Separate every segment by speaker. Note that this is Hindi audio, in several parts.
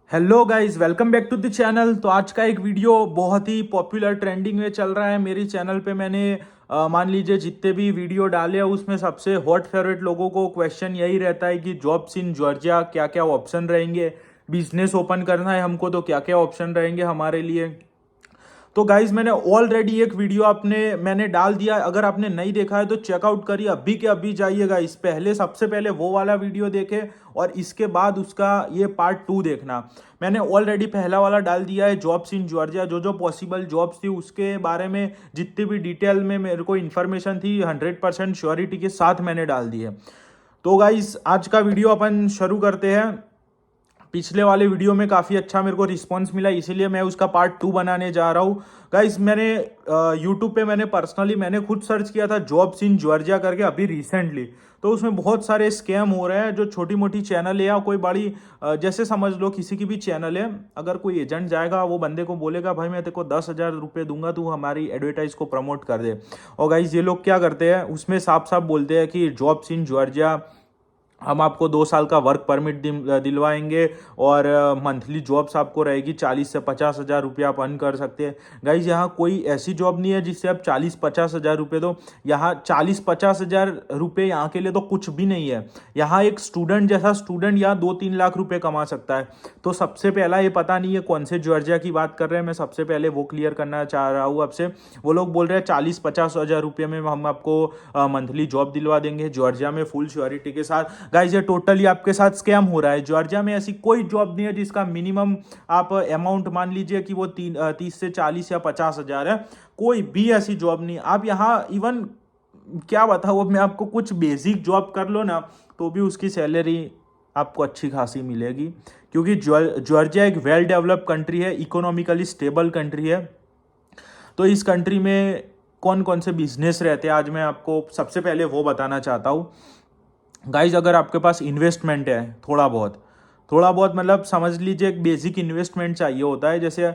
Speaker 1: Hello guys, welcome back to the channel. तो आज का एक वीडियो बहुत ही पॉपुलर ट्रेंडिंग में चल रहा है मेरी चैनल पे। मैंने मान लीजिए जितने भी वीडियो डाले हैं उसमें सबसे हॉट फेवरेट लोगों को क्वेश्चन यही रहता है कि जॉब्स इन जॉर्जिया क्या क्या ऑप्शन रहेंगे, बिजनेस ओपन करना है हमको तो क्या क्या ऑप्शन रहेंगे हमारे लिए। तो गाइज मैंने ऑलरेडी एक वीडियो मैंने डाल दिया, अगर आपने नहीं देखा है तो चेकआउट करिए, अभी के अभी जाइएगा। इस पहले सबसे पहले वो वाला वीडियो देखे और इसके बाद उसका ये पार्ट 2 देखना। मैंने ऑलरेडी पहला वाला डाल दिया है, जॉब्स इन जॉर्जिया, जो जो पॉसिबल जॉब्स थी उसके बारे में जितनी भी डिटेल में मेरे को इन्फॉर्मेशन थी 100% श्योरिटी के साथ मैंने डाल दी है। तो गाइज आज का वीडियो अपन शुरू करते हैं। पिछले वाले वीडियो में काफ़ी अच्छा मेरे को रिस्पांस मिला, इसीलिए मैं उसका पार्ट 2 बनाने जा रहा हूँ। गाइस मैंने यूट्यूब पे मैंने खुद सर्च किया था जॉब्स इन जॉर्जिया करके अभी रिसेंटली। तो उसमें बहुत सारे स्कैम हो रहे हैं। जो छोटी मोटी चैनल है या कोई बड़ी जैसे समझ लो किसी की भी चैनल है, अगर कोई एजेंट जाएगा वो बंदे को बोलेगा भाई मैं तेरे को 10,000 रुपये दूंगा, तू हमारी एडवर्टाइज को प्रमोट कर दे। और गाइस ये लोग क्या करते हैं, उसमें साफ साफ बोलते हैं कि जॉब्स इन जॉर्जिया, हम आपको 2 साल का वर्क परमिट दिलवाएंगे और मंथली जॉब्स आपको रहेगी 40 से 50 हज़ार रुपये आप अर्न कर सकते हैं। गाइज यहाँ कोई ऐसी जॉब नहीं है जिससे आप 40-50 हज़ार रुपये दो। यहाँ 40-50 हज़ार रुपये यहाँ के लिए तो कुछ भी नहीं है। यहाँ एक स्टूडेंट जैसा स्टूडेंट यहाँ 2-3 लाख रुपये कमा सकता है। तो सबसे पहला ये पता नहीं है कौन से जॉर्जिया की बात कर रहे हैं, मैं सबसे पहले वो क्लियर करना चाह रहा हूँ आपसे। वो लोग बोल रहे हैं 40-50 हज़ार रुपये में हम आपको मंथली जॉब दिलवा देंगे जॉर्जिया में फुल श्योरिटी के साथ। गाइज ये टोटली आपके साथ स्कैम हो रहा है। जॉर्जिया में ऐसी कोई जॉब नहीं है जिसका मिनिमम आप अमाउंट मान लीजिए कि वो 30 से 40 या 50 हज़ार है। कोई भी ऐसी जॉब नहीं। आप यहाँ इवन क्या बताऊँ, मैं आपको कुछ बेसिक जॉब कर लो ना तो भी उसकी सैलरी आपको अच्छी खासी मिलेगी, क्योंकि जॉर्जिया एक वेल डेवलप्ड कंट्री है, इकोनॉमिकली स्टेबल कंट्री है। तो इस कंट्री में कौन कौन से बिजनेस रहते हैं आज मैं आपको सबसे पहले वो बताना चाहता हूँ। गाइज अगर आपके पास इन्वेस्टमेंट है थोड़ा बहुत मतलब समझ लीजिए एक बेसिक इन्वेस्टमेंट चाहिए होता है। जैसे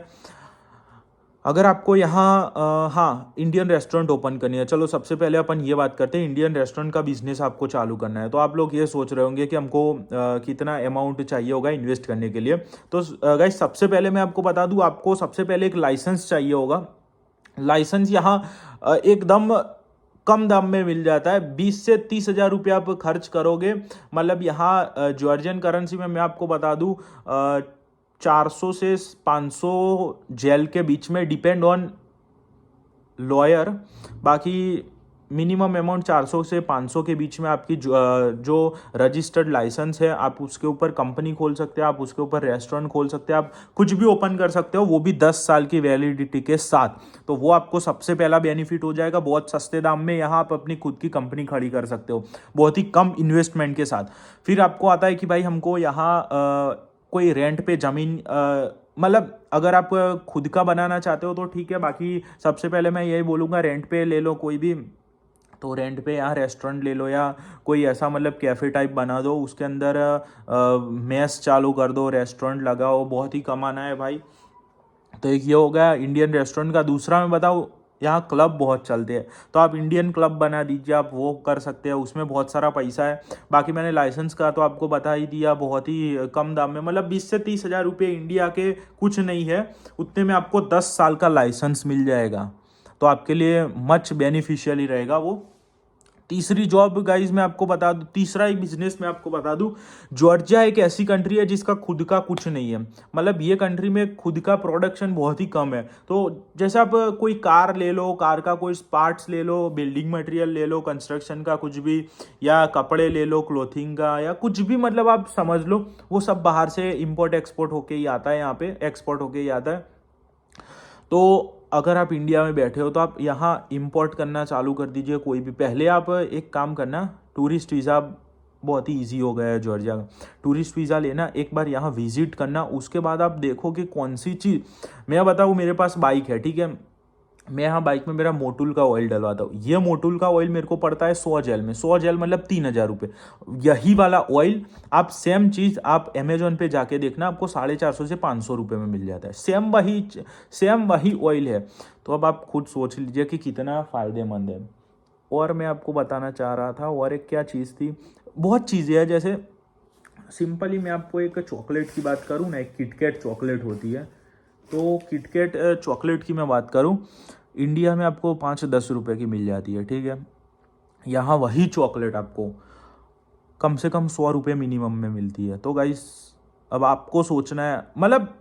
Speaker 1: अगर आपको यहाँ हाँ इंडियन रेस्टोरेंट ओपन करनी है, चलो सबसे पहले अपन ये बात करते हैं, इंडियन रेस्टोरेंट का बिजनेस आपको चालू करना है तो आप लोग ये सोच रहे होंगे कि हमको कितना अमाउंट चाहिए होगा इन्वेस्ट करने के लिए। तो गाइज सबसे पहले मैं आपको बता दूँ, आपको सबसे पहले एक लाइसेंस चाहिए होगा। लाइसेंस यहाँ एकदम कम दाम में मिल जाता है, 20 से 30 हज़ार रुपये आप खर्च करोगे। मतलब यहाँ जॉर्जियन करेंसी में मैं आपको बता दूँ 400 से 500 जेल के बीच में, डिपेंड ऑन लॉयर। बाकी मिनिमम अमाउंट 400 से 500 के बीच में आपकी जो रजिस्टर्ड लाइसेंस है, आप उसके ऊपर कंपनी खोल सकते हैं, आप उसके ऊपर रेस्टोरेंट खोल सकते हैं, आप कुछ भी ओपन कर सकते हो, वो भी 10 साल की वैलिडिटी के साथ। तो वो आपको सबसे पहला बेनिफिट हो जाएगा। बहुत सस्ते दाम में यहाँ आप अपनी खुद की कंपनी खड़ी कर सकते हो बहुत ही कम इन्वेस्टमेंट के साथ। फिर आपको आता है कि भाई हमको यहाँ कोई रेंट पे ज़मीन मतलब अगर आप खुद का बनाना चाहते हो तो ठीक है। बाकी सबसे पहले मैं यही बोलूँगा रेंट पे ले लो कोई भी, तो रेंट पे यहाँ रेस्टोरेंट ले लो या कोई ऐसा मतलब कैफ़े टाइप बना दो, उसके अंदर मेस चालू कर दो, रेस्टोरेंट लगाओ, बहुत ही कमाना है भाई। तो एक ये हो गया इंडियन रेस्टोरेंट का। दूसरा मैं बताऊँ, यहाँ क्लब बहुत चलते हैं तो आप इंडियन क्लब बना दीजिए, आप वो कर सकते हैं, उसमें बहुत सारा पैसा है। बाकी मैंने लाइसेंस का तो आपको बता ही दिया, बहुत ही कम दाम में, मतलब 20 से 30 हज़ार रुपये इंडिया के कुछ नहीं है, उतने में आपको 10 साल का लाइसेंस मिल जाएगा। तो आपके लिए मच बेनिफिशियल ही रहेगा वो। तीसरी जॉब गाइज मैं आपको बता दूं, तीसरा एक बिजनेस मैं आपको बता दूं, जॉर्जिया एक ऐसी कंट्री है जिसका खुद का कुछ नहीं है। मतलब ये कंट्री में खुद का प्रोडक्शन बहुत ही कम है। तो जैसे आप कोई कार ले लो, कार का कोई पार्ट्स ले लो, बिल्डिंग मटेरियल ले लो, कंस्ट्रक्शन का कुछ भी, या कपड़े ले लो क्लोथिंग का, या कुछ भी, मतलब आप समझ लो वो सब बाहर से इम्पोर्ट एक्सपोर्ट होके ही आता है, यहाँ पे एक्सपोर्ट होके ही आता है। तो अगर आप इंडिया में बैठे हो तो आप यहाँ इंपोर्ट करना चालू कर दीजिए कोई भी। पहले आप एक काम करना, टूरिस्ट वीज़ा बहुत ही इजी हो गया है जॉर्जिया का। टूरिस्ट वीज़ा लेना, एक बार यहाँ विजिट करना, उसके बाद आप देखो कि कौन सी चीज़। मैं बताऊँ, मेरे पास बाइक है, ठीक है, मैं यहाँ बाइक में मेरा मोटूल का ऑयल डलवाता हूँ। ये मोटूल का ऑयल मेरे को पड़ता है 100 जेल में, 100 जेल मतलब 3,000 रुपये। यही वाला ऑयल आप सेम चीज़ आप अमेजोन पे जाके देखना, आपको 450 से 500 रुपये में मिल जाता है। सेम वही ऑयल है। तो अब आप खुद सोच लीजिए कि कितना फ़ायदेमंद है। और मैं आपको बताना चाह रहा था और एक क्या चीज़ थी, बहुत चीज़ें हैं। जैसे सिंपली मैं आपको एक चॉकलेट की बात करूँ ना, एक किटकैट चॉकलेट होती है, तो किटकैट चॉकलेट की मैं बात करूँ, इंडिया में आपको 5-10 रुपए की मिल जाती है, ठीक है। यहाँ वही चॉकलेट आपको कम से कम 100 रुपये मिनिमम में मिलती है। तो गाइस अब आपको सोचना है, मतलब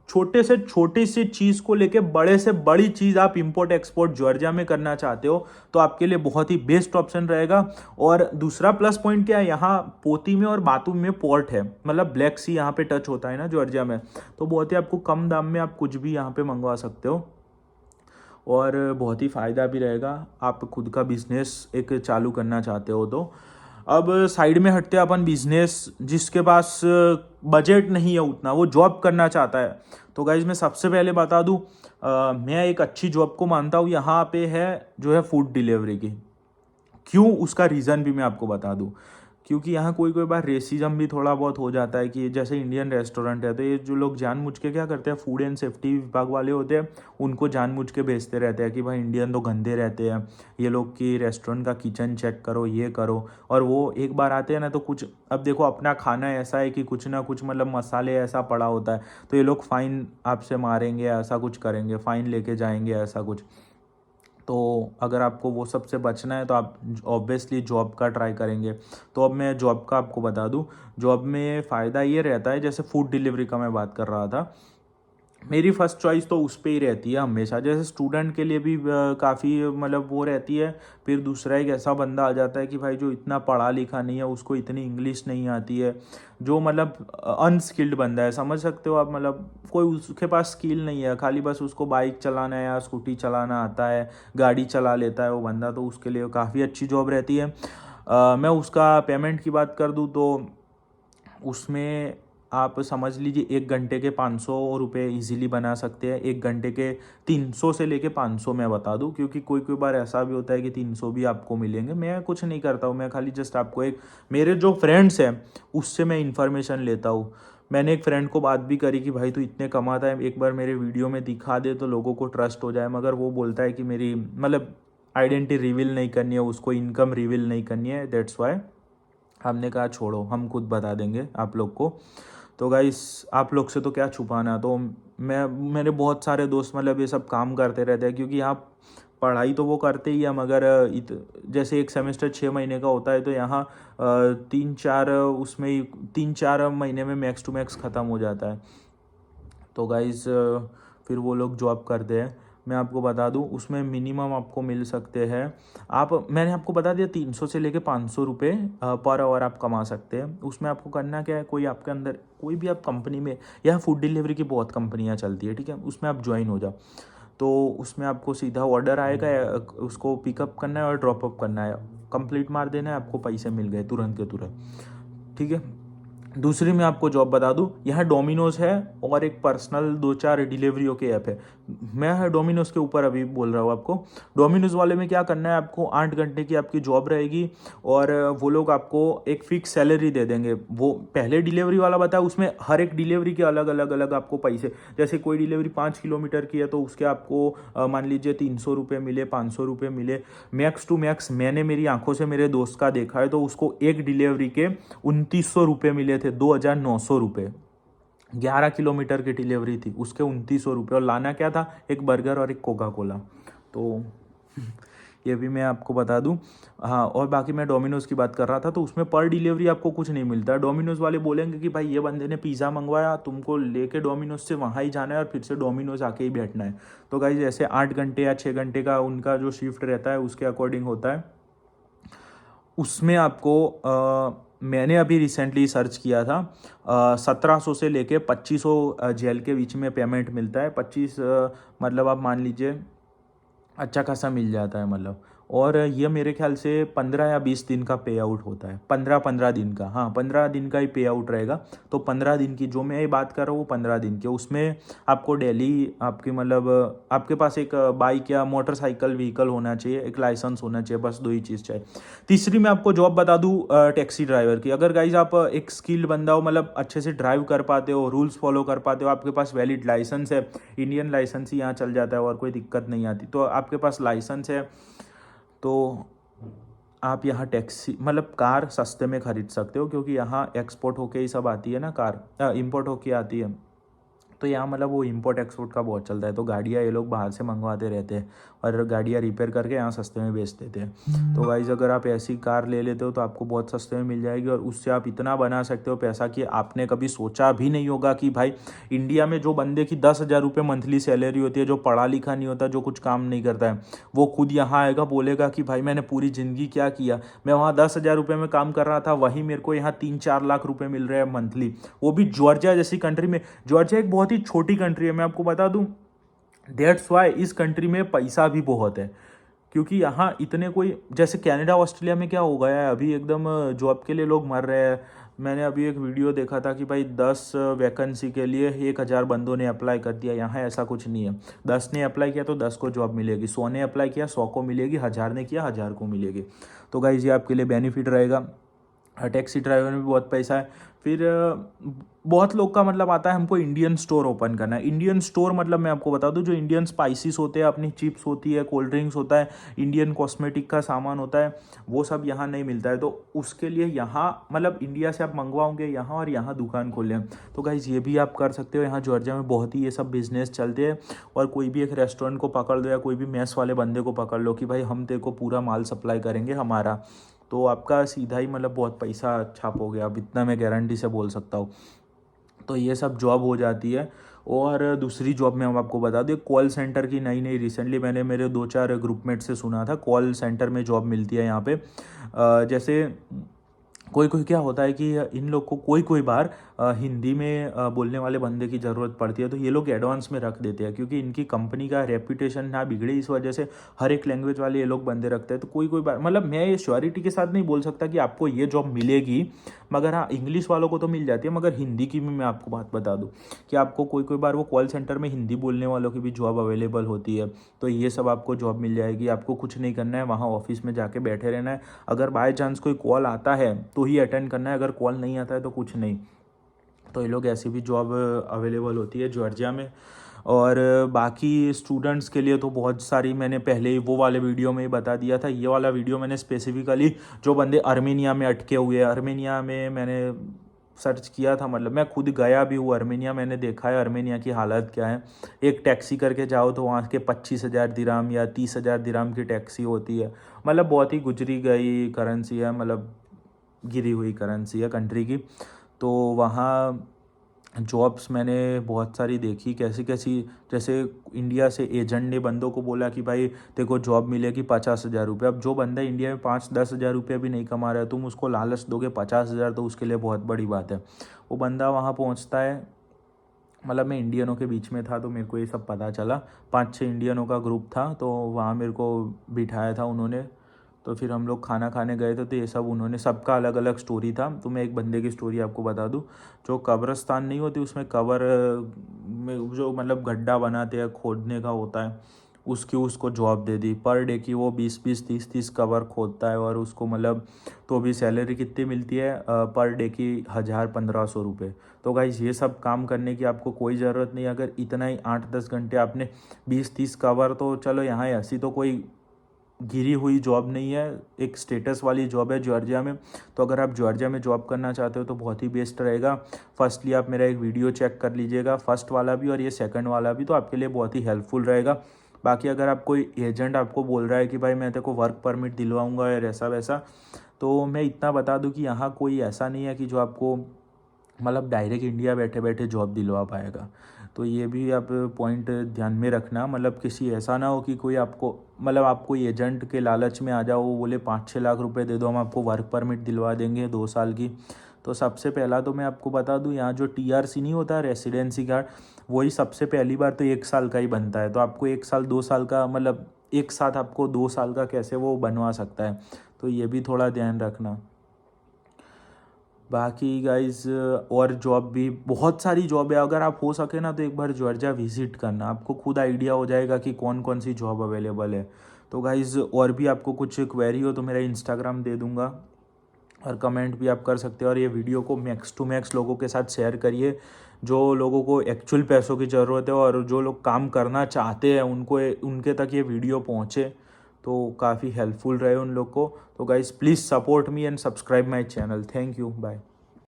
Speaker 1: छोटे से छोटी सी चीज़ को लेके बड़े से बड़ी चीज़ आप इंपोर्ट एक्सपोर्ट जॉर्जिया में करना चाहते हो तो आपके लिए बहुत ही बेस्ट ऑप्शन रहेगा। और दूसरा प्लस पॉइंट क्या है, यहाँ पोती में और बातूम में पोर्ट है, मतलब ब्लैक सी यहाँ पे टच होता है ना जॉर्जिया में, तो बहुत ही आपको कम दाम में आप कुछ भी यहाँ पे मंगवा सकते हो और बहुत ही फ़ायदा भी रहेगा। आप खुद का बिजनेस एक चालू करना चाहते हो तो। अब साइड में हटते हैं अपन बिजनेस, जिसके पास बजट नहीं है उतना, वो जॉब करना चाहता है, तो गाइज मैं सबसे पहले बता दूं, मैं एक अच्छी जॉब को मानता हूँ यहाँ पे है जो है फूड डिलीवरी की। क्यों, उसका रीज़न भी मैं आपको बता दूं। क्योंकि यहाँ कोई कोई बार रेसिज्म भी थोड़ा बहुत हो जाता है कि जैसे इंडियन रेस्टोरेंट है तो ये जो लोग जानबूझ के क्या करते हैं, फूड एंड सेफ्टी विभाग वाले होते हैं, उनको जानबूझ के भेजते रहते हैं कि भाई इंडियन तो गंदे रहते हैं, ये लोग की रेस्टोरेंट का किचन चेक करो, ये करो। और वो एक बार आते हैं ना तो कुछ, अब देखो अपना खाना ऐसा है कि कुछ ना कुछ मतलब मसाले ऐसा पड़ा होता है, तो ये लोग फ़ाइन आपसे मारेंगे, ऐसा कुछ करेंगे, फ़ाइन लेके जाएंगे, ऐसा कुछ। तो अगर आपको वो सब से बचना है तो आप ऑब्वियसली जॉब का ट्राई करेंगे। तो अब मैं जॉब का आपको बता दूं, जॉब में फ़ायदा ये रहता है, जैसे फूड डिलीवरी का मैं बात कर रहा था, मेरी फर्स्ट चॉइस तो उस पे ही रहती है हमेशा। जैसे स्टूडेंट के लिए भी काफ़ी मतलब वो रहती है। फिर दूसरा एक ऐसा बंदा आ जाता है कि भाई जो इतना पढ़ा लिखा नहीं है, उसको इतनी इंग्लिश नहीं आती है, जो मतलब अनस्किल्ड बंदा है, समझ सकते हो आप, मतलब कोई उसके पास स्किल नहीं है, खाली बस उसको बाइक चलाना या स्कूटी चलाना आता है, गाड़ी चला लेता है वो बंदा, तो उसके लिए काफ़ी अच्छी जॉब रहती है। मैं उसका पेमेंट की बात कर दूँ तो उसमें आप समझ लीजिए 1 घंटे के 500 रुपये ईजिली बना सकते हैं। 1 घंटे के 300 से लेके 500 मैं बता दूं, क्योंकि कोई कोई बार ऐसा भी होता है कि 300 भी आपको मिलेंगे। मैं कुछ नहीं करता हूं, मैं खाली जस्ट आपको एक, मेरे जो फ्रेंड्स हैं उससे मैं इन्फॉर्मेशन लेता हूँ। मैंने एक फ्रेंड को बात भी करी कि भाई तू इतने कमाता है, एक बार मेरे वीडियो में दिखा दे तो लोगों को ट्रस्ट हो जाए, मगर वो बोलता है कि मेरी मतलब आइडेंटिटी रिवील नहीं करनी है, उसको इनकम रिवील नहीं करनी है, दैट्स वाई हमने कहा छोड़ो, हम खुद बता देंगे आप लोग को। तो गाइस आप लोग से तो क्या छुपाना। तो मेरे बहुत सारे दोस्त मतलब ये सब काम करते रहते हैं, क्योंकि यहाँ पढ़ाई तो वो करते ही है, मगर जैसे एक सेमेस्टर 6 महीने का होता है तो यहाँ 3-4 उसमें ही 3-4 महीने में मैक्स टू मैक्स ख़त्म हो जाता है। तो गाइस फिर वो लोग जॉब करते हैं। मैं आपको बता दूं उसमें मिनिमम आपको मिल सकते हैं, आप, मैंने आपको बता दिया 300 से लेके 500 रुपये पर आवर आप कमा सकते हैं। उसमें आपको करना क्या है, कोई आपके अंदर कोई भी आप कंपनी में, यहाँ फूड डिलीवरी की बहुत कंपनियाँ चलती है, ठीक है, उसमें आप ज्वाइन हो जाओ। तो उसमें आपको सीधा ऑर्डर आएगा, उसको पिकअप करना है और ड्रॉपअप करना है, कंप्लीट मार देना है, आपको पैसे मिल गए तुरंत के तुरंत, ठीक है। दूसरी मैं आपको जॉब बता दूं, यहाँ डोमिनोज है और एक पर्सनल 2-4 डिलीवरियों के ऐप है। मैं डोमिनोज के ऊपर अभी बोल रहा हूँ आपको। डोमिनोज वाले में क्या करना है, आपको 8 घंटे की आपकी जॉब रहेगी और वो लोग आपको एक फिक्स सैलरी दे देंगे। वो पहले डिलीवरी वाला बताया, उसमें हर एक डिलीवरी के अलग अलग अलग आपको पैसे, जैसे कोई डिलीवरी 5 किलोमीटर की है तो उसके आपको मान लीजिए 300 रुपये मिले, 500 रुपये मिले। मैक्स टू मैक्स मैंने मेरी आंखों से मेरे दोस्त का देखा है तो उसको एक डिलीवरी के 2900 रुपये मिले थे, 2900 रुपये। 11 किलोमीटर की डिलीवरी थी, उसके 2900 रुपये, और लाना क्या था, एक बर्गर और एक कोका कोला। तो ये भी मैं आपको बता दूं। हाँ, और बाकी मैं डोमिनोज़ की बात कर रहा था, तो उसमें पर डिलीवरी आपको कुछ नहीं मिलता। डोमिनोज़ वाले बोलेंगे कि भाई ये बंदे ने पिज़्ज़ा मंगवाया, तुमको लेके डोमिनोज़ से वहाँ ही जाना है और फिर से डोमिनोज़ आके ही बैठना है। तो गाइस ऐसे 8 घंटे या 6 घंटे का उनका जो शिफ्ट रहता है उसके अकॉर्डिंग होता है। उसमें आपको मैंने अभी रिसेंटली सर्च किया था, 1700 से लेके 2500 जेल के बीच में पेमेंट मिलता है। 25 मतलब आप मान लीजिए अच्छा खासा मिल जाता है मतलब। और ये मेरे ख्याल से 15 या 20 दिन का पे आउट होता है, 15 दिन का, हाँ 15 दिन का ही पे आउट रहेगा। तो 15 दिन की जो मैं ये बात कर रहा हूँ वो 15 दिन के, उसमें आपको डेली आपकी मतलब आपके पास एक बाइक या मोटरसाइकिल व्हीकल होना चाहिए, एक लाइसेंस होना चाहिए, बस 2 ही चीज़ चाहिए। तीसरी मैं आपको जॉब बता दूँ टैक्सी ड्राइवर की। अगर गाइज आप एक स्किल्ड बंदा हो, मतलब अच्छे से ड्राइव कर पाते हो, रूल्स फॉलो कर पाते हो, आपके पास वैलिड लाइसेंस है, इंडियन लाइसेंस ही यहाँ चल जाता है और कोई दिक्कत नहीं आती, तो आपके पास लाइसेंस है तो आप यहाँ टैक्सी मतलब कार सस्ते में ख़रीद सकते हो, क्योंकि यहाँ एक्सपोर्ट होके ही सब आती है ना कार, इंपोर्ट होके आती है। तो यहाँ मतलब वो इम्पोर्ट एक्सपोर्ट का बहुत चलता है, तो गाड़ियाँ ये लोग बाहर से मंगवाते रहते हैं और गाड़ियाँ रिपेयर करके यहाँ सस्ते में बेच देते हैं। तो गाइस अगर आप ऐसी कार ले लेते हो तो आपको बहुत सस्ते में मिल जाएगी, और उससे आप इतना बना सकते हो पैसा कि आपने कभी सोचा भी नहीं होगा कि भाई इंडिया में जो बंदे की 10,000 रुपये मंथली सैलरी होती है, जो पढ़ा लिखा नहीं होता, जो कुछ काम नहीं करता है, वो खुद यहाँ आएगा बोलेगा कि भाई मैंने पूरी ज़िंदगी क्या किया, मैं वहाँ 10,000 रुपये में काम कर रहा था, वहीं मेरे को यहाँ 3-4 लाख रुपये मिल रहे हैं मंथली, वो भी जॉर्जिया जैसी कंट्री में। जॉर्जिया एक बहुत ही छोटी कंट्री है, मैं आपको बता दूं, दैट्स वाई इस कंट्री में पैसा भी बहुत है, क्योंकि यहाँ इतने कोई, जैसे कनाडा ऑस्ट्रेलिया में क्या हो गया है अभी एकदम जॉब के लिए लोग मर रहे हैं। मैंने अभी एक वीडियो देखा था कि भाई 10 वैकेंसी के लिए 1,000 बंदों ने अप्लाई कर दिया। यहाँ ऐसा कुछ नहीं है, 10 ने अप्लाई किया तो 10 को जॉब मिलेगी, 100 ने अप्लाई किया 100 को मिलेगी, 1,000 ने किया 1,000 को मिलेगी। तो गाइस ये आपके लिए बेनिफिट रहेगा। टैक्सी ड्राइवर में भी बहुत पैसा है। फिर बहुत लोग का मतलब आता है हमको इंडियन स्टोर ओपन करना है। इंडियन स्टोर मतलब मैं आपको बता दूं, जो इंडियन स्पाइसेस होते हैं, अपनी चिप्स होती है, कोल्ड ड्रिंक्स होता है, इंडियन कॉस्मेटिक का सामान होता है, वो सब यहाँ नहीं मिलता है। तो उसके लिए यहाँ मतलब इंडिया से आप मंगवाओगे यहाँ और यहाँ दुकान खोलें। तो गाइस ये भी आप कर सकते हो। यहाँ जॉर्जिया में बहुत ही ये सब बिजनेस चलते हैं। और कोई भी एक रेस्टोरेंट को पकड़ दो या कोई भी मेस वाले बंदे को पकड़ लो कि भाई हम तेरे को पूरा माल सप्लाई करेंगे हमारा, तो आपका सीधा ही मतलब बहुत पैसा छापोगे आप, इतना मैं गारंटी से बोल सकता हूँ। तो ये सब जॉब हो जाती है। और दूसरी जॉब में हम आपको बता दें, कॉल सेंटर की नई नई रिसेंटली मैंने मेरे 2-4 ग्रुपमेट से सुना था, कॉल सेंटर में जॉब मिलती है यहाँ पे। जैसे कोई कोई क्या होता है कि इन लोग को कोई कोई बार हिंदी में बोलने वाले बंदे की ज़रूरत पड़ती है, तो ये लोग एडवांस में रख देते हैं, क्योंकि इनकी कंपनी का रेपुटेशन ना बिगड़े, इस वजह से हर एक लैंग्वेज वाले ये लोग बंदे रखते हैं। तो कोई कोई बार मतलब मैं ये श्योरिटी के साथ नहीं बोल सकता कि आपको ये जॉब मिलेगी, मगर हाँ इंग्लिश वालों को तो मिल जाती है। मगर हिंदी की भी मैं आपको बात बता दूँ कि आपको कोई कोई बार वो कॉल सेंटर में हिंदी बोलने वालों की भी जॉब अवेलेबल होती है। तो ये सब आपको जॉब मिल जाएगी। आपको कुछ नहीं करना है, वहाँ ऑफिस में जाके बैठे रहना है। अगर बाय चांस कोई कॉल आता है तो ही अटेंड करना है, अगर कॉल नहीं आता है तो कुछ नहीं। तो ये लोग ऐसी भी जॉब अवेलेबल होती है जॉर्जिया में। और बाकी स्टूडेंट्स के लिए तो बहुत सारी, मैंने पहले ही वो वाले वीडियो में ही बता दिया था। ये वाला वीडियो मैंने स्पेसिफिकली जो बंदे अर्मेनिया में अटके हुए हैं, अर्मेनिया में मैंने सर्च किया था, मतलब मैं खुद गया भी हूँ अर्मेनिया, मैंने देखा है अर्मेनिया की हालत क्या है। एक टैक्सी करके जाओ तो वहाँ के 25,000 दिराम या 30,000 दिराम की टैक्सी होती है। मतलब बहुत ही गुजरी गई करेंसी है, मतलब गिरी हुई करेंसी है कंट्री की। तो वहाँ जॉब्स मैंने बहुत सारी देखी, कैसी कैसी, जैसे इंडिया से एजेंट ने बंदों को बोला कि भाई तेरे को जॉब मिलेगी 50,000 रुपये। अब जो बंदा इंडिया में 5-10 हज़ार रुपये भी नहीं कमा रहा है, तुम उसको लालच दोगे 50,000, तो उसके लिए बहुत बड़ी बात है। वो बंदा वहाँ पहुँचता है, मतलब मैं इंडियनों के बीच में था तो मेरे को ये सब पता चला। 5-6 इंडियनों का ग्रुप था, तो वहाँ मेरे को बिठाया था उन्होंने। तो फिर हम लोग खाना खाने गए थे, तो ये सब उन्होंने, सबका अलग अलग स्टोरी था। तो मैं एक बंदे की स्टोरी आपको बता दूं, जो कब्रिस्तान नहीं होती उसमें कबर में जो मतलब गड्ढा बनाते हैं, खोदने का होता है, उसकी उसको जॉब दे दी। पर डे की वो 20-20, 30-30 कबर खोदता है, और उसको मतलब तो भी सैलरी कितनी मिलती है पर डे की 1,000-1,500 रुपये। तो गाइस ये सब काम करने की आपको कोई ज़रूरत नहीं। अगर इतना ही 8-10 घंटे आपने 20-30 कवर, तो चलो यहाँ ऐसी तो कोई गिरी हुई जॉब नहीं है, एक स्टेटस वाली जॉब है जॉर्जिया में। तो अगर आप जॉर्जिया में जॉब करना चाहते हो तो बहुत ही बेस्ट रहेगा। फर्स्टली आप मेरा एक वीडियो चेक कर लीजिएगा, फर्स्ट वाला भी और ये सेकंड वाला भी, तो आपके लिए बहुत ही हेल्पफुल रहेगा। बाकी अगर आप कोई एजेंट आपको बोल रहा है कि भाई मैं तेरे को वर्क परमिट दिलवाऊंगा या ऐसा वैसा, तो मैं इतना बता दूं कि यहाँ कोई ऐसा नहीं है कि जो आपको मतलब डायरेक्ट इंडिया बैठे बैठे जॉब दिलवा पाएगा। तो ये भी आप पॉइंट ध्यान में रखना, मतलब किसी ऐसा ना हो कि कोई आपको, मतलब आप कोई एजेंट के लालच में आ जाओ, वो बोले 5-6 लाख रुपए दे दो, हम आपको वर्क परमिट दिलवा देंगे 2 साल की। तो सबसे पहला तो मैं आपको बता दूं, यहाँ जो TRC नहीं होता, रेसिडेंसी कार्ड, वही सबसे पहली बार तो 1 साल का ही बनता है। तो आपको 1 साल 2 साल का, मतलब एक साथ आपको 2 साल का कैसे वो बनवा सकता है, तो ये भी थोड़ा ध्यान रखना। बाकी गाइज और जॉब भी बहुत सारी जॉब है, अगर आप हो सके ना तो एक बार जॉर्जिया विजिट करना, आपको खुद आइडिया हो जाएगा कि कौन कौन सी जॉब अवेलेबल है। तो गाइज और भी आपको कुछ क्वेरी हो तो मेरा इंस्टाग्राम दे दूंगा, और कमेंट भी आप कर सकते हो। और ये वीडियो को मैक्स टू मैक्स लोगों के साथ शेयर करिए, जो लोगों को एक्चुअल पैसों की ज़रूरत है और जो लोग काम करना चाहते हैं उनको, उनके तक ये वीडियो पहुँचे। तो काफ़ी हेल्पफुल रहे उन लोग को। तो guys please support me and subscribe my channel. Thank you, bye.